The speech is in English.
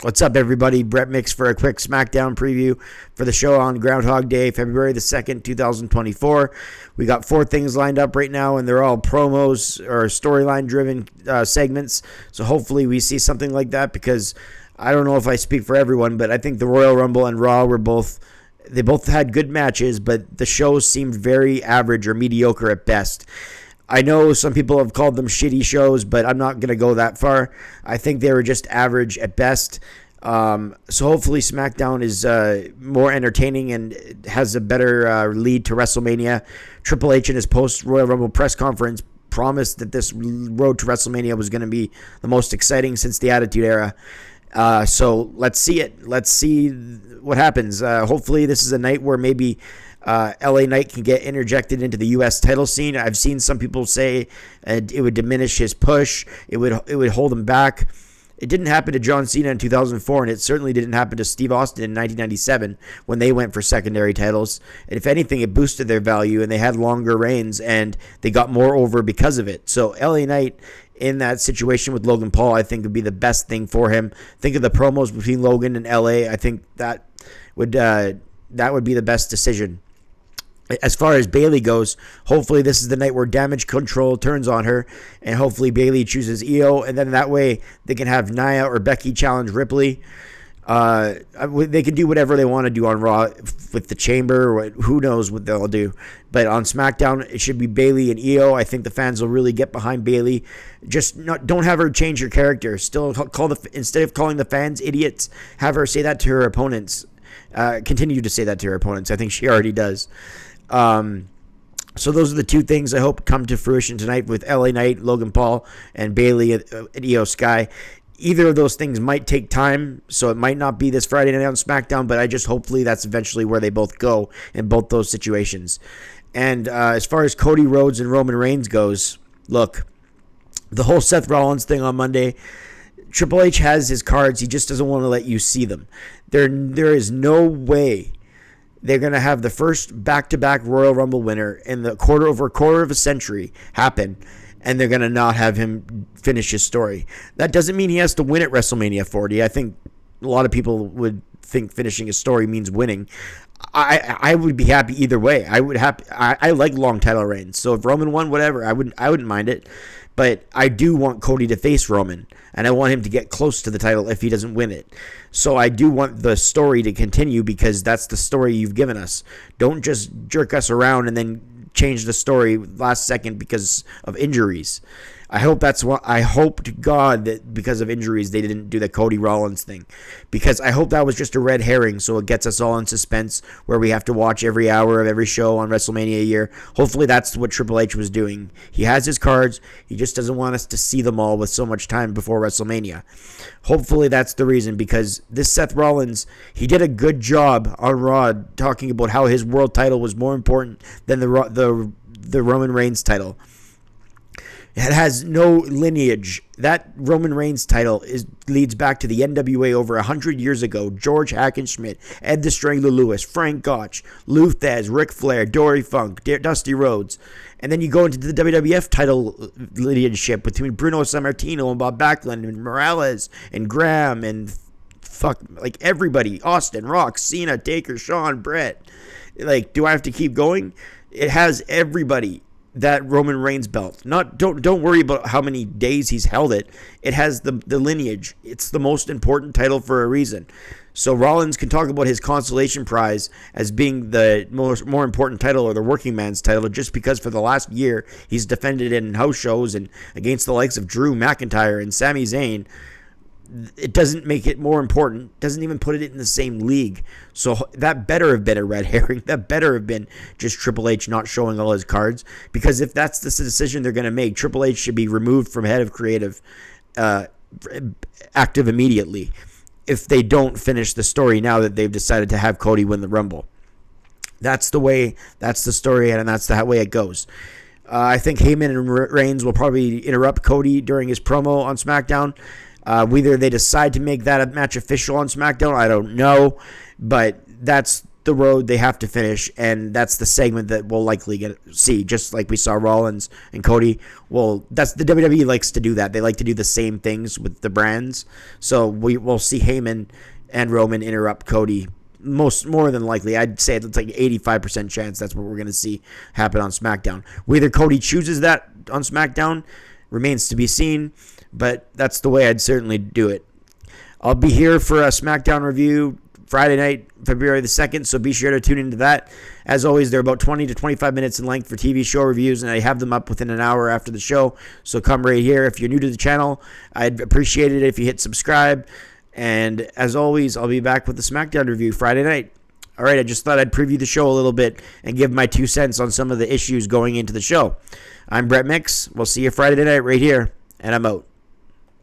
What's up, everybody? Brett Mix for a quick Smackdown preview for the show on Groundhog Day, February the 2nd, 2024. We got 4 things lined up right now, and they're all promos or storyline-driven segments. So hopefully we see something like that, because I don't know if I speak for everyone, but I think the Royal Rumble and Raw were both had good matches, but the shows seemed very average or mediocre at best. I know some people have called them shitty shows, but I'm not going to go that far. I think they were just average at best. So hopefully SmackDown is more entertaining and has a better lead to WrestleMania. Triple H in his post-Royal Rumble press conference promised that this road to WrestleMania was going to be the most exciting since the Attitude Era. So let's see it. Let's see what happens. Hopefully this is a night where maybe LA Knight can get interjected into the U.S. title scene. I've seen some people say it would diminish his push. It would hold him back. It didn't happen to John Cena in 2004, and it certainly didn't happen to Steve Austin in 1997 when they went for secondary titles. And if anything, it boosted their value, and they had longer reigns, and they got more over because of it. So LA Knight in that situation with Logan Paul, I think would be the best thing for him. Think of the promos between Logan and LA. I think that would be the best decision. As far as Bayley goes, hopefully this is the night where Damage Control turns on her, and hopefully Bayley chooses Io, and then that way they can have Nia or Becky challenge Ripley. They can do whatever they want to do on Raw with the Chamber, or who knows what they'll do. But on SmackDown, it should be Bayley and Io. I think the fans will really get behind Bayley. Don't have her change her character. Still instead of calling the fans idiots, have her say that to her opponents. Continue to say that to her opponents. I think she already does. So those are the 2 things I hope come to fruition tonight with LA Knight, Logan Paul, and Bayley and Io Sky. Either of those things might take time, so it might not be this Friday night on SmackDown, but I just hopefully that's eventually where they both go in both those situations. And as far as Cody Rhodes and Roman Reigns goes, look, the whole Seth Rollins thing on Monday, Triple H has his cards. He just doesn't want to let you see them. There is no way they're going to have the first back-to-back Royal Rumble winner in the quarter of a century happen, and they're going to not have him finish his story. That doesn't mean he has to win at WrestleMania 40. I think a lot of people would think finishing his story means winning. I would be happy either way. I like long title reigns. So if Roman won, whatever, I wouldn't mind it. But I do want Cody to face Roman, and I want him to get close to the title if he doesn't win it. So I do want the story to continue, because that's the story you've given us. Don't just jerk us around and then change the story last second because of injuries. I hope to God that because of injuries they didn't do the Cody Rollins thing, because I hope that was just a red herring, so it gets us all in suspense where we have to watch every hour of every show on WrestleMania a year. Hopefully that's what Triple H was doing. He has his cards, he just doesn't want us to see them all with so much time before WrestleMania. Hopefully that's the reason, because this Seth Rollins, he did a good job on Raw talking about how his world title was more important than the Roman Reigns title. It has no lineage. That Roman Reigns title leads back to the NWA over 100 years ago. George Hackenschmidt, Ed the Strangler Lewis, Frank Gotch, Lou Thez, Ric Flair, Dory Funk, Dusty Rhodes. And then you go into the WWF title lineage between Bruno Sammartino and Bob Backlund and Morales and Graham and everybody. Austin, Rock, Cena, Taker, Shawn, Brett. Do I have to keep going? It has everybody. That Roman Reigns belt. Don't worry about how many days he's held it. It has the lineage. It's the most important title for a reason. So Rollins can talk about his consolation prize as being the more important title, or the working man's title, just because for the last year he's defended it in house shows and against the likes of Drew McIntyre and Sami Zayn. It doesn't make it more important. Doesn't even put it in the same league. So that better have been a red herring. That better have been just Triple H not showing all his cards. Because if that's the decision they're going to make, Triple H should be removed from head of creative, active immediately, if they don't finish the story now that they've decided to have Cody win the Rumble. That's the way. That's the story, and that's the way it goes. I think Heyman and Reigns will probably interrupt Cody during his promo on SmackDown. Whether they decide to make that a match official on SmackDown, I don't know. But that's the road. They have to finish, and that's the segment that we'll likely see, just like we saw Rollins and Cody. Well, that's the WWE likes to do that. They like to do the same things with the brands. So we'll see Heyman and Roman interrupt Cody. More than likely, I'd say it's like 85% chance that's what we're going to see happen on SmackDown. Whether Cody chooses that on SmackDown remains to be seen, but that's the way I'd certainly do it. I'll be here for a SmackDown review Friday night, February the 2nd, so be sure to tune into that. As always, they're about 20 to 25 minutes in length for TV show reviews, and I have them up within an hour after the show, so come right here. If you're new to the channel, I'd appreciate it if you hit subscribe. And as always, I'll be back with the SmackDown review Friday night. All right, I just thought I'd preview the show a little bit and give my 2 cents on some of the issues going into the show. I'm Brett Mix. We'll see you Friday night right here, and I'm out.